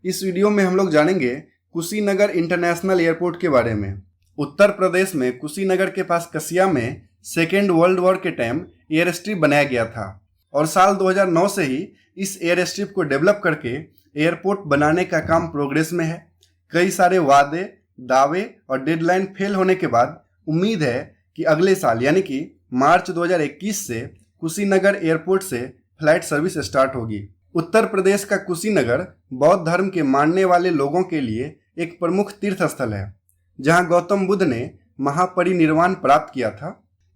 इस वीडियो में हम लोग जानेंगे कुशीनगर इंटरनेशनल एयरपोर्ट के बारे में। उत्तर प्रदेश में कुशीनगर के पास कसिया में सेकेंड वर्ल्ड वॉर के टाइम एयर स्ट्रिप बनाया गया था और साल 2009 से ही इस एयर स्ट्रिप को डेवलप करके एयरपोर्ट बनाने का काम प्रोग्रेस में है। कई सारे वादे, दावे और डेडलाइन फेल होने के बाद उम्मीद है कि अगले साल यानी कि मार्च 2021 से कुशीनगर एयरपोर्ट से फ्लाइट सर्विस स्टार्ट होगी। उत्तर प्रदेश का कुशीनगर बौद्ध धर्म के मानने वाले लोगों के लिए एक प्रमुख तीर्थ स्थल है, जहां गौतम बुद्ध ने महापरिनिर्वाण प्राप्त किया था।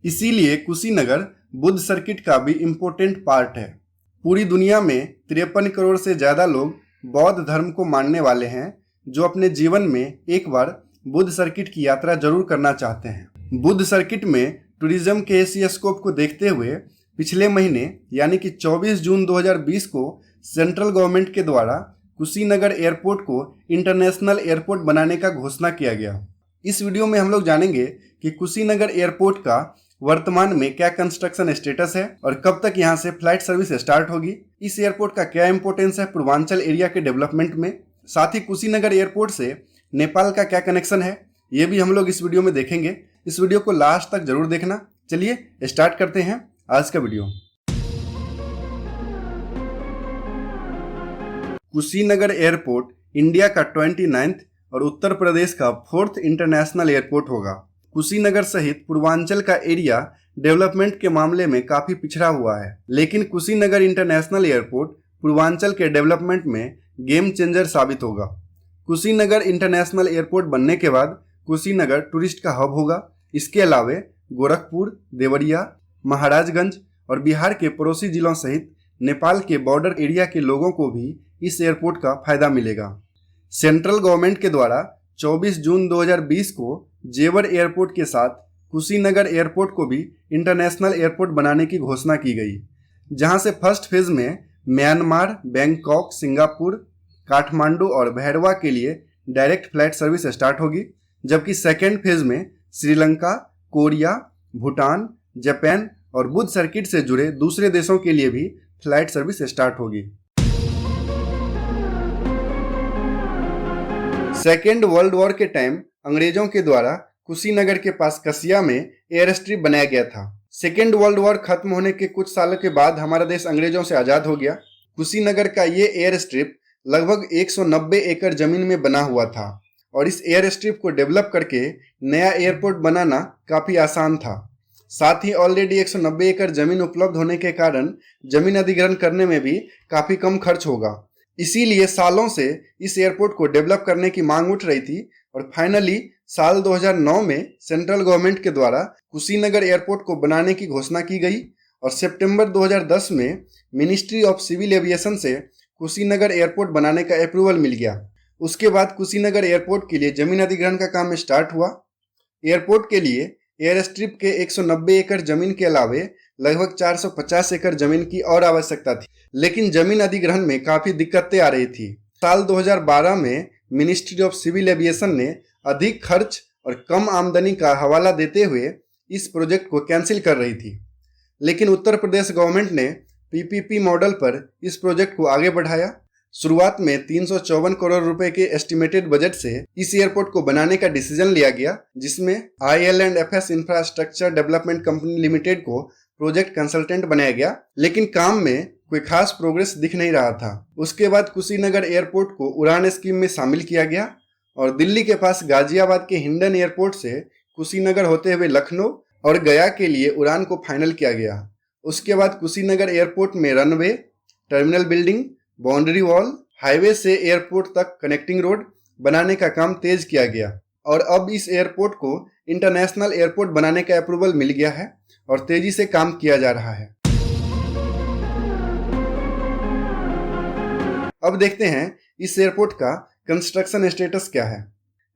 इसीलिए कुशीनगर बुद्ध सर्किट का भी इम्पोर्टेंट पार्ट है। पूरी दुनिया में 53 करोड़ से ज़्यादा लोग बौद्ध धर्म को मानने वाले हैं, जो अपने जीवन में एक बार बुद्ध सर्किट की यात्रा जरूर करना चाहते हैं। बुद्ध सर्किट में टूरिज्म के इसी स्कोप को देखते हुए पिछले महीने यानी कि 24 जून 2020 को सेंट्रल गवर्नमेंट के द्वारा कुशीनगर एयरपोर्ट को इंटरनेशनल एयरपोर्ट बनाने का घोषणा किया गया। इस वीडियो में हम लोग जानेंगे कि कुशीनगर एयरपोर्ट का वर्तमान में क्या कंस्ट्रक्शन स्टेटस है और कब तक यहां से फ्लाइट सर्विस स्टार्ट होगी। इस एयरपोर्ट का क्या इंपॉर्टेंस है पूर्वांचल एरिया के डेवलपमेंट में। साथ ही कुशीनगर एयरपोर्ट से नेपाल का क्या कनेक्शन है, ये भी हम लोग इस वीडियो में देखेंगे। इस वीडियो को लास्ट तक जरूर देखना। चलिए स्टार्ट करते हैं आज का वीडियो। कुशीनगर एयरपोर्ट इंडिया का 29th और उत्तर प्रदेश का 4th इंटरनेशनल एयरपोर्ट होगा। कुशीनगर सहित पूर्वांचल का एरिया डेवलपमेंट के मामले में काफी पिछड़ा हुआ है, लेकिन कुशीनगर इंटरनेशनल एयरपोर्ट पूर्वांचल के डेवलपमेंट में गेम चेंजर साबित होगा। कुशीनगर इंटरनेशनल एयरपोर्ट बनने के बाद कुशीनगर टूरिस्ट का हब होगा। इसके अलावा गोरखपुर, देवरिया, महाराजगंज और बिहार के पड़ोसी जिलों सहित नेपाल के बॉर्डर एरिया के लोगों को भी इस एयरपोर्ट का फायदा मिलेगा। सेंट्रल गवर्नमेंट के द्वारा 24 जून 2020 को जेवर एयरपोर्ट के साथ कुशीनगर एयरपोर्ट को भी इंटरनेशनल एयरपोर्ट बनाने की घोषणा की गई, जहां से फर्स्ट फेज में म्यांमार, बैंकॉक, सिंगापुर, काठमांडू और भैरवा के लिए डायरेक्ट फ्लाइट सर्विस स्टार्ट होगी, जबकि सेकेंड फेज में श्रीलंका, कोरिया, भूटान, जापान और बुद्ध सर्किट से जुड़े दूसरे देशों के लिए भी फ्लाइट सर्विस स्टार्ट होगी। सेकेंड वर्ल्ड वॉर के टाइम अंग्रेजों के द्वारा कुशीनगर के पास कसिया में एयर स्ट्रिप बनाया गया था। सेकेंड वर्ल्ड वॉर खत्म होने के कुछ सालों के बाद हमारा देश अंग्रेजों से आजाद हो गया। कुशीनगर का ये एयर स्ट्रिप लगभग 190 एकड़ जमीन में बना हुआ था और इस एयर स्ट्रिप को डेवलप करके नया एयरपोर्ट बनाना काफी आसान था। साथ ही ऑलरेडी 190 एकड़ जमीन उपलब्ध होने के कारण जमीन अधिग्रहण करने में भी काफी कम खर्च होगा। इसीलिए सालों से इस एयरपोर्ट को डेवलप करने की मांग उठ रही थी और फाइनली साल 2009 में सेंट्रल गवर्नमेंट के द्वारा कुशीनगर एयरपोर्ट को बनाने की घोषणा की गई और सितंबर 2010 में मिनिस्ट्री ऑफ सिविल एविएशन से कुशीनगर एयरपोर्ट बनाने का अप्रूवल मिल गया। उसके बाद कुशीनगर एयरपोर्ट के लिए जमीन अधिग्रहण का काम स्टार्ट हुआ। एयरपोर्ट के लिए एयर स्ट्रिप के 190 एकड़ जमीन के अलावे लगभग 450 एकड़ जमीन की और आवश्यकता थी, लेकिन जमीन अधिग्रहण में काफी दिक्कतें आ रही थी। साल 2012 में मिनिस्ट्री ऑफ सिविल एविएशन ने अधिक खर्च और कम आमदनी का हवाला देते हुए इस प्रोजेक्ट को कैंसिल कर रही थी, लेकिन उत्तर प्रदेश गवर्नमेंट ने पीपीपी मॉडल पर इस प्रोजेक्ट को आगे बढ़ाया। शुरुआत में 354 करोड़ रुपए के एस्टिमेटेड बजट से इस एयरपोर्ट को बनाने का डिसीजन लिया गया, जिसमें IL&FS infrastructure development company limited को प्रोजेक्ट कंसल्टेंट बनाया गया, लेकिन काम में कोई खास प्रोग्रेस दिख नहीं रहा था। उसके बाद कुशीनगर एयरपोर्ट को उड़ान स्कीम में शामिल किया गया और दिल्ली के पास गाजियाबाद के हिंडन एयरपोर्ट से कुशीनगर होते हुए लखनऊ और गया के लिए उड़ान को फाइनल किया गया। उसके बाद कुशीनगर एयरपोर्ट में runway, terminal building, boundary wall, highway से एयरपोर्ट तक कनेक्टिंग रोड बनाने का काम तेज किया गया और अब इस एयरपोर्ट को इंटरनेशनल एयरपोर्ट बनाने का अप्रूवल मिल गया है और तेजी से काम किया जा रहा है। अब देखते हैं इस एयरपोर्ट का कंस्ट्रक्शन स्टेटस क्या है।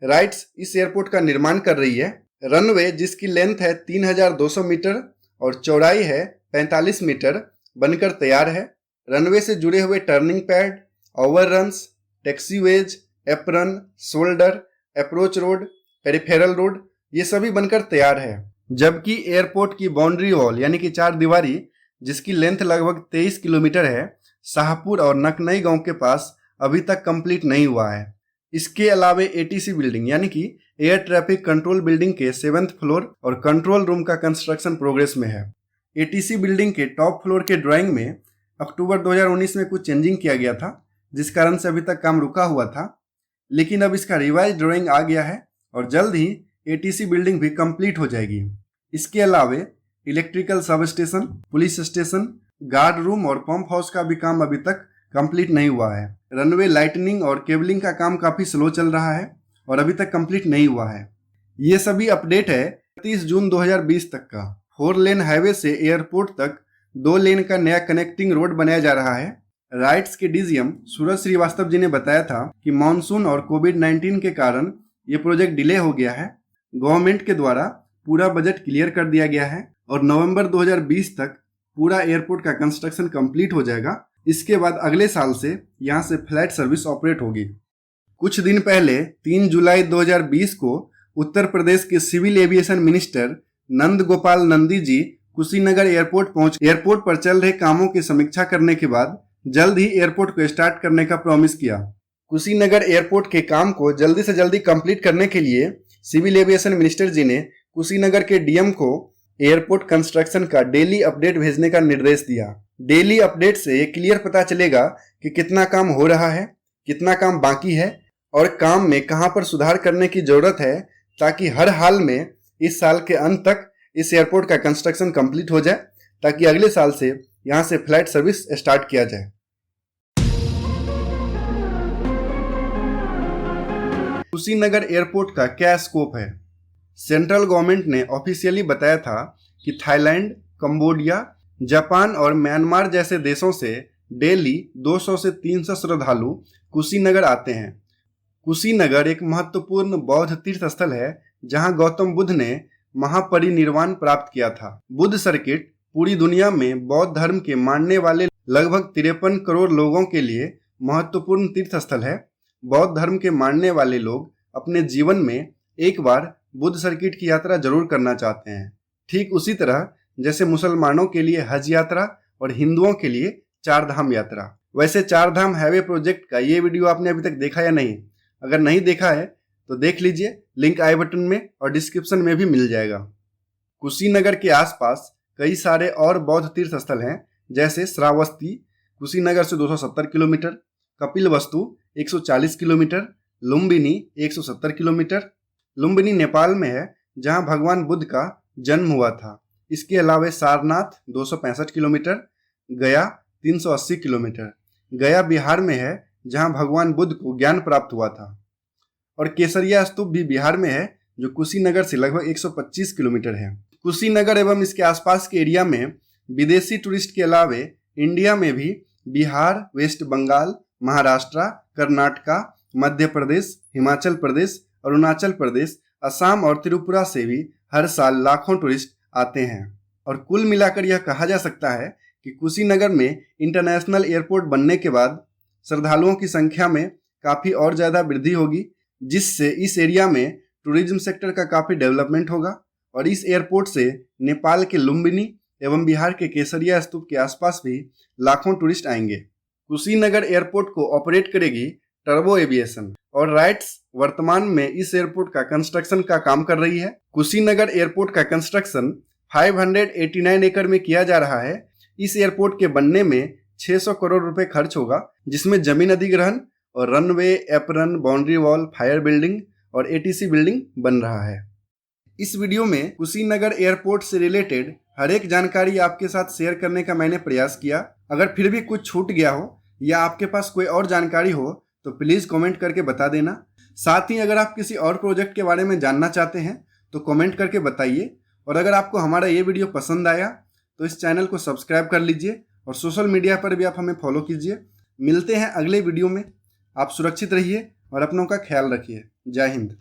राइट्स इस एयरपोर्ट का निर्माण कर रही है। रनवे जिसकी लेंथ है 3200 मीटर और चौड़ाई है 45 मीटर बनकर तैयार है। रनवे से जुड़े हुए turning pad, overruns, taxiways, apron, shoulder, approach road, peripheral road ये सभी बनकर तैयार है। जबकि एयरपोर्ट की बाउंड्री वॉल यानी कि 4 दीवारी जिसकी लेंथ लगभग 23 किलोमीटर है, शाहपुर और नकनई गांव के पास अभी तक कंप्लीट नहीं हुआ है। इसके अलावा एटीसी बिल्डिंग यानी कि एयर ट्रैफिक कंट्रोल बिल्डिंग के 7th फ्लोर और कंट्रोल रूम का कंस्ट्रक्शन प्रोग्रेस में है। एटीसी बिल्डिंग के टॉप फ्लोर के ड्राइंग में अक्टूबर 2019 में कुछ चेंजिंग किया गया था, जिस कारण से अभी तक काम रुका हुआ था, लेकिन अब इसका रिवाइज ड्राइंग आ गया है और जल्द ही एटीसी बिल्डिंग भी कंप्लीट हो जाएगी। इसके अलावा electrical sub station, police station, guard room और पंप हाउस का भी काम अभी तक कंप्लीट नहीं हुआ है। रनवे लाइटनिंग और केबलिंग का काम काफी स्लो चल रहा है और अभी तक कंप्लीट नहीं हुआ है। ये सभी अपडेट है 30 जून 2020 तक का। 4 लेन हाईवे से एयरपोर्ट तक 2 लेन का नया कनेक्टिंग रोड बनाया जा रहा है। राइट्स के डीजीएम सूरज श्रीवास्तव जी ने बताया था कि मानसून और कोविड-19 के कारण ये प्रोजेक्ट डिले हो गया है। गवर्नमेंट के द्वारा पूरा बजट क्लियर कर दिया गया है और नवंबर 2020 तक पूरा एयरपोर्ट का कंस्ट्रक्शन कंप्लीट हो जाएगा। इसके बाद अगले साल से यहाँ से फ्लाइट सर्विस ऑपरेट होगी। कुछ दिन पहले 3 जुलाई 2020 को उत्तर प्रदेश के civil aviation minister Nand Gopal Nandi ji Kushinagar airport पहुंच एयरपोर्ट पर चल रहे कामों की समीक्षा करने के बाद जल्द ही एयरपोर्ट को स्टार्ट करने का प्रॉमिस किया। कुशीनगर एयरपोर्ट के काम को जल्दी से जल्दी कंप्लीट करने के लिए सिविल एविएशन मिनिस्टर जी ने कुशीनगर के डीएम को एयरपोर्ट कंस्ट्रक्शन का डेली अपडेट भेजने का निर्देश दिया। डेली अपडेट से ये क्लियर पता चलेगा कि कितना काम हो रहा है, कितना काम बाकी है और काम में कहां पर सुधार करने की जरूरत है, ताकि हर हाल में इस साल के अंत तक इस एयरपोर्ट का कंस्ट्रक्शन कंप्लीट हो जाए, ताकि अगले साल से यहां से फ्लाइट सर्विस स्टार्ट किया जाए। कुशीनगर एयरपोर्ट का क्या स्कोप है? सेंट्रल गवर्नमेंट ने ऑफिशियली बताया था कि थाईलैंड, कंबोडिया, जापान और म्यांमार जैसे देशों से डेली 200 से 300 श्रद्धालु कुशीनगर आते हैं। कुशीनगर एक महत्वपूर्ण बौद्ध तीर्थ स्थल है जहां गौतम बुद्ध ने महापरिनिर्वाण प्राप्त किया था। बुद्ध सर्किट पूरी दुनिया में बौद्ध धर्म के मानने वाले लगभग 53 करोड़ लोगों के लिए महत्वपूर्ण तीर्थ स्थल है। बौद्ध धर्म के मानने वाले लोग अपने जीवन में एक बार बुद्ध सर्किट की यात्रा जरूर करना चाहते हैं, ठीक उसी तरह जैसे मुसलमानों के लिए हज यात्रा और हिंदुओं के लिए 4 धाम यात्रा। वैसे 4 धाम हाईवे प्रोजेक्ट का ये वीडियो आपने अभी तक देखा या नहीं? अगर नहीं देखा है तो देख लीजिए, लिंक आई बटन में और डिस्क्रिप्शन में भी मिल जाएगा। कुशीनगर के आसपास कई सारे और बौद्ध तीर्थ स्थल हैं, जैसे श्रावस्ती कुशीनगर से 270 kilometre, Kapilavastu 140 kilometre, Lumbini 170 kilometre. Lumbini Nepal में है जहां भगवान बुद्ध का जन्म हुआ था। इसके अलावा सारनाथ 265 किलोमीटर, गया 380 किलोमीटर। गया बिहार में है जहां भगवान बुद्ध को ज्ञान प्राप्त हुआ था। और केसरिया स्तूप भी बिहार में है जो कुशीनगर से लगभग 125 किलोमीटर है। कुशीनगर एवं इसके आसपास के एरिया में विदेशी टूरिस्ट के अलावे इंडिया में भी बिहार, वेस्ट बंगाल, महाराष्ट्र, कर्नाटका, मध्य प्रदेश, हिमाचल प्रदेश, अरुणाचल प्रदेश, असम और त्रिपुरा से भी हर साल लाखों टूरिस्ट आते हैं। और कुल मिलाकर यह कहा जा सकता है कि कुशीनगर में इंटरनेशनल एयरपोर्ट बनने के बाद श्रद्धालुओं की संख्या में काफ़ी और ज़्यादा वृद्धि होगी, जिससे इस एरिया में टूरिज्म सेक्टर का काफ़ी डेवलपमेंट होगा और इस एयरपोर्ट से नेपाल के लुम्बिनी एवं बिहार के केसरिया स्तूप के आसपास भी लाखों टूरिस्ट आएंगे। कुशीनगर एयरपोर्ट को ऑपरेट करेगी टर्बो एविएशन और राइट्स वर्तमान में इस एयरपोर्ट का कंस्ट्रक्शन का काम कर रही है। कुशीनगर एयरपोर्ट का कंस्ट्रक्शन 589 एकड़ में किया जा रहा है। इस एयरपोर्ट के बनने में 600 करोड़ रुपए खर्च होगा, जिसमें जमीन अधिग्रहण और runway, apron, boundary wall, fire building और एटीसी बिल्डिंग बन रहा है। इस वीडियो में कुशीनगर एयरपोर्ट से रिलेटेड हर एक जानकारी आपके साथ शेयर करने का मैंने प्रयास किया। अगर फिर भी कुछ छूट गया हो या आपके पास कोई और जानकारी हो तो प्लीज़ कमेंट करके बता देना। साथ ही अगर आप किसी और प्रोजेक्ट के बारे में जानना चाहते हैं तो कमेंट करके बताइए। और अगर आपको हमारा ये वीडियो पसंद आया तो इस चैनल को सब्सक्राइब कर लीजिए और सोशल मीडिया पर भी आप हमें फॉलो कीजिए। मिलते हैं अगले वीडियो में। आप सुरक्षित रहिए और अपनों का ख्याल रखिए। जय हिंद।